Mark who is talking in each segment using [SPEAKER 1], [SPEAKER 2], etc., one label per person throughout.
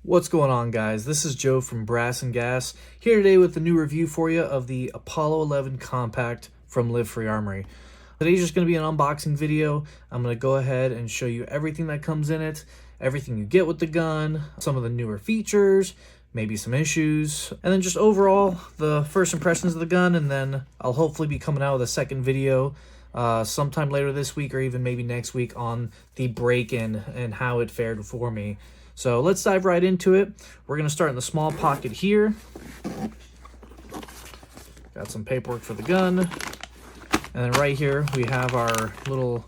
[SPEAKER 1] What's going on, guys? This is Joe from Brass and Gas, here today with a new review for you of the Apollo 11 Compact from Live Free Armory. Today's just going to be an unboxing video. I'm going to go ahead and show you everything that comes in it, everything you get with the gun, some of the newer features, maybe some issues, and then just overall the first impressions of the gun, and then I'll hopefully be coming out with a second video sometime later this week or even maybe next week on the break-in and how it fared for me. So let's dive right into it. We're going to start in the small pocket here. Got some paperwork for the gun. And then right here we have our little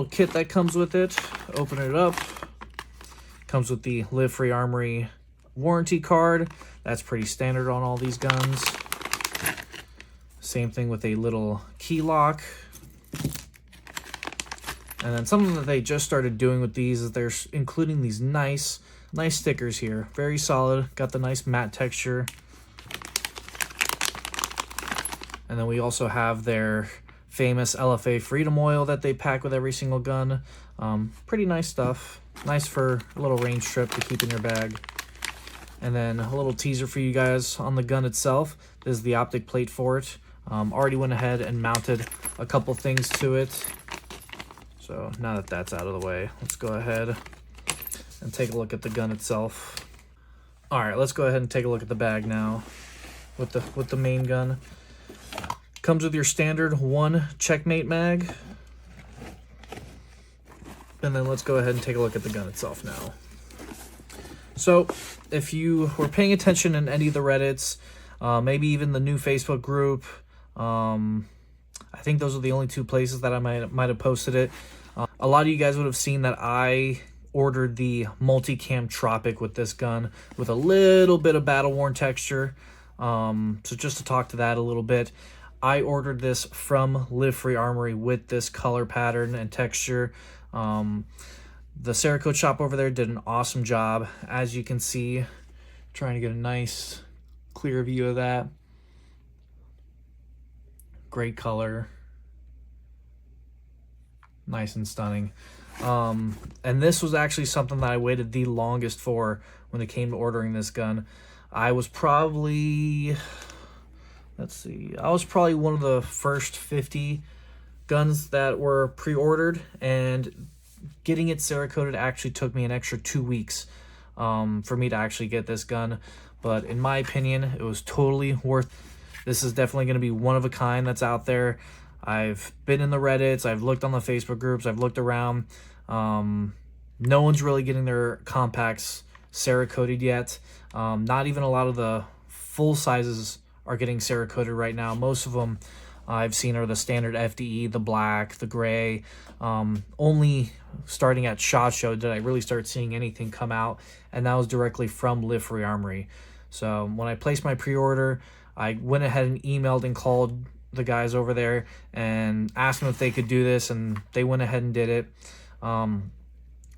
[SPEAKER 1] kit that comes with it. Open it up. Comes with the Live Free Armory warranty card. That's pretty standard on all these guns. Same thing with a little key lock. And then something that they just started doing with these is they're including these nice stickers here. Very solid. Got the nice matte texture. And then we also have their famous LFA Freedom Oil that they pack with every single gun. Pretty nice stuff. Nice for a little range trip to keep in your bag. And then a little teaser for you guys on the gun itself. This is the optic plate for it. Already went ahead and mounted a couple things to it. So now that that's out of the way, let's go ahead and take a look at the gun itself. All right, let's go ahead and take a look at the bag now with the main gun. Comes with your standard 1 checkmate mag. And then let's go ahead and take a look at the gun itself now. So if you were paying attention in any of the Reddits, maybe even the new Facebook group, I think those are the only two places that I might have posted it. A lot of you guys would have seen that I ordered the multicam Tropic with this gun with a little bit of battle worn texture. So just to talk to that a little bit, I ordered this from Live Free Armory with this color pattern and texture. The Cerakote shop over there did an awesome job. As you can see, trying to get a nice clear view of that. Great color. Nice and stunning. And this was actually something that I waited the longest for when it came to ordering this gun. I was probably, I was probably one of the first 50 guns that were pre-ordered, and getting it Cerakoted actually took me an extra 2 weeks for me to actually get this gun. But in my opinion, it was totally worth it. This is definitely going to be one of a kind that's out there. I've been in the Reddits, I've looked on the Facebook groups, I've looked around. No one's really getting their compacts Cerakoted yet. Not even a lot of the full sizes are getting Cerakoted right now. Most of them I've seen are the standard FDE, the black, the gray. Only starting at SHOT Show did I really start seeing anything come out, and that was directly from Live Free Armory. So when I placed my pre-order, I went ahead and emailed and called the guys over there and asked them if they could do this, and they went ahead and did it.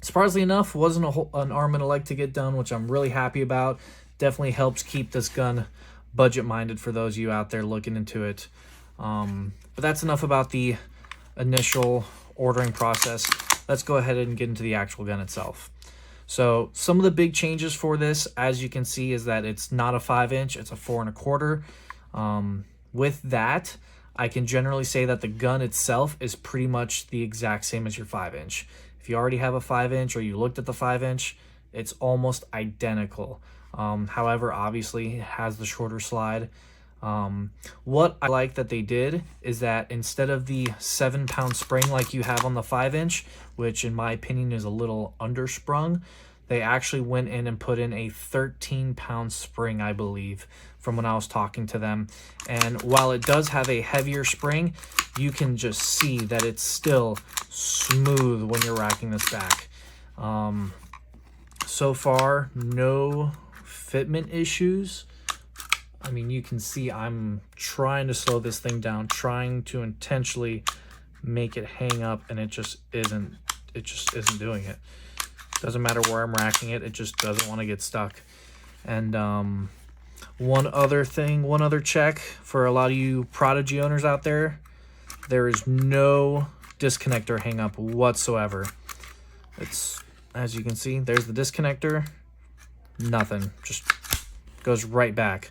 [SPEAKER 1] Surprisingly enough, wasn't an arm and a leg to get done, which I'm really happy about. Definitely helps keep this gun budget-minded for those of you out there looking into it. But that's enough about the initial ordering process. Let's go ahead and get into the actual gun itself. So some of the big changes for this, as you can see, is that it's not a 5-inch, it's a 4 1/4. With that, I can generally say that the gun itself is pretty much the exact same as your 5-inch. If you already have a 5-inch or you looked at the 5-inch, it's almost identical. However, obviously, it has the shorter slide. What I like that they did is that instead of the 7-pound spring like you have on the 5-inch, which in my opinion is a little undersprung, they actually went in and put in a 13-pound spring, I believe, from when I was talking to them. And while it does have a heavier spring, you can just see that it's still smooth when you're racking this back. So far, no fitment issues. I mean, you can see I'm trying to slow this thing down, trying to intentionally make it hang up, and it just isn't doing it. Doesn't matter where I'm racking it, it just doesn't want to get stuck. And one other check for a lot of you Prodigy owners out there, there is no disconnector hang up whatsoever. It's, as you can see, there's the disconnector. nothing, just goes right back.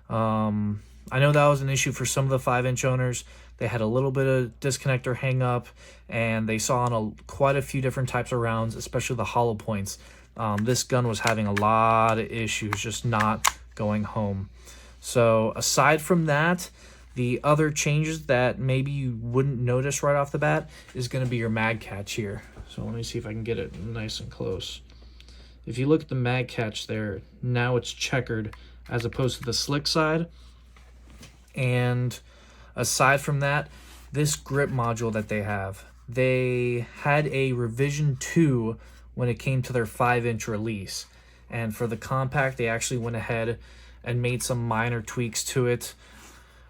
[SPEAKER 1] I know that was an issue for some of the 5-inch owners. They had a little bit of disconnector hang up, and they saw on quite a few different types of rounds, especially the hollow points. This gun was having a lot of issues, just not going home. So aside from that, the other changes that maybe you wouldn't notice right off the bat is going to be your mag catch here. So let me see if I can get it nice and close. If you look at the mag catch there, now it's checkered as opposed to the slick side. And aside from that, this grip module that they had a revision 2 when it came to their 5-inch release. And for the compact, they actually went ahead and made some minor tweaks to it.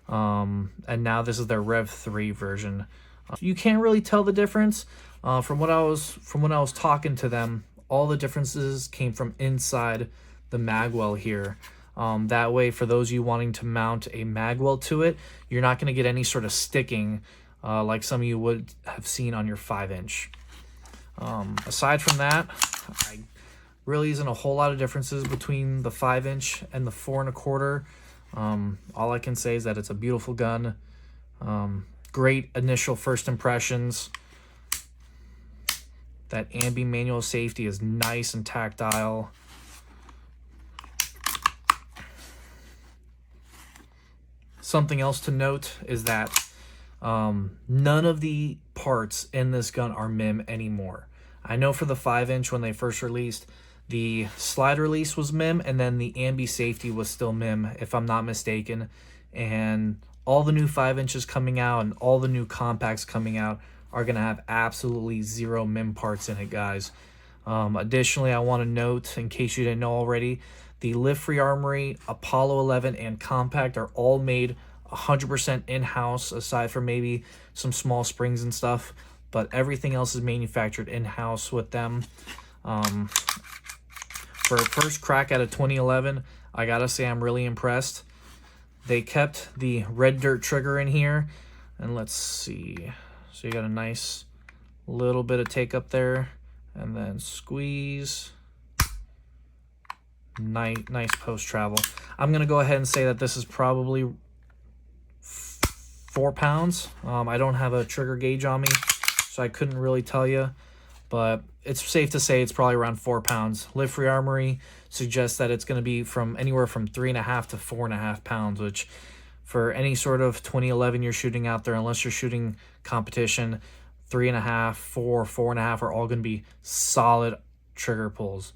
[SPEAKER 1] And now this is their Rev 3 version. You can't really tell the difference. From when I was talking to them, all the differences came from inside the magwell here. That way, for those of you wanting to mount a magwell to it, you're not going to get any sort of sticking like some of you would have seen on your 5-inch. Aside from that, really isn't a whole lot of differences between the 5-inch and the 4 1/4. All I can say is that it's a beautiful gun. Great initial first impressions. That ambi manual safety is nice and tactile. Something else to note is that none of the parts in this gun are MIM anymore. I know for the 5-inch when they first released, the slide release was MIM, and then the ambi safety was still MIM, if I'm not mistaken. And all the new 5-inches coming out and all the new compacts coming out are going to have absolutely 0 MIM parts in it, guys. Additionally, I want to note, in case you didn't know already, the lift-free Armory, Apollo 11, and compact are all made 100% in-house, aside from maybe some small springs and stuff. But everything else is manufactured in-house with them. For a first crack at a 2011, I gotta say I'm really impressed. They kept the red dirt trigger in here. And let's see. So you got a nice little bit of take up there. And then squeeze. Nice post travel. I'm going to go ahead and say that this is probably 4 pounds. I don't have a trigger gauge on me, so I couldn't really tell you. But it's safe to say it's probably around 4 pounds. Lift Free Armory suggests that it's going to be from anywhere from 3.5 to 4.5 pounds, which for any sort of 2011 you're shooting out there, unless you're shooting competition, 3.5, 4, 4.5 are all going to be solid trigger pulls.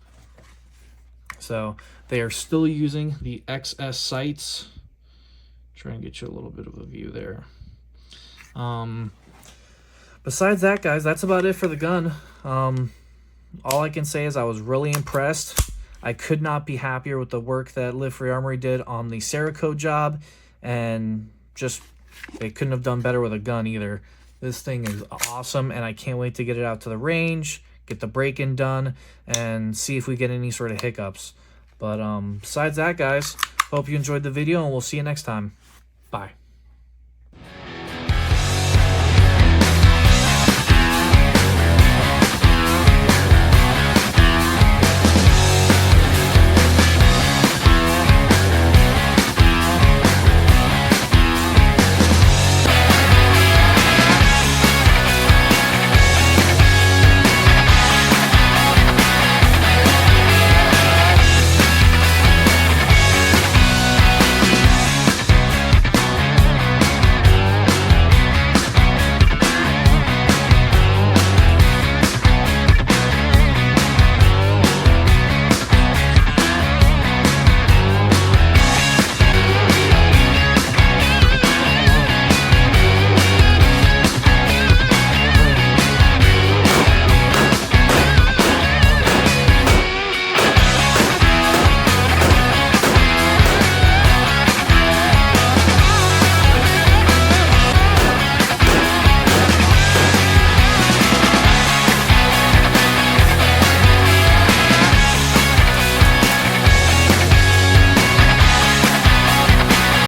[SPEAKER 1] So they are still using the XS sights. Try and get you a little bit of a view there. Besides that, guys, that's about it for the gun. All I can say is I was really impressed. I could not be happier with the work that Lift Free Armory did on the Cerakote job, and just they couldn't have done better with a gun either. This thing is awesome, and I can't wait to get it out to the range, get the break-in done, and see if we get any sort of hiccups. But besides that, guys, hope you enjoyed the video, and we'll see you next time. Bye.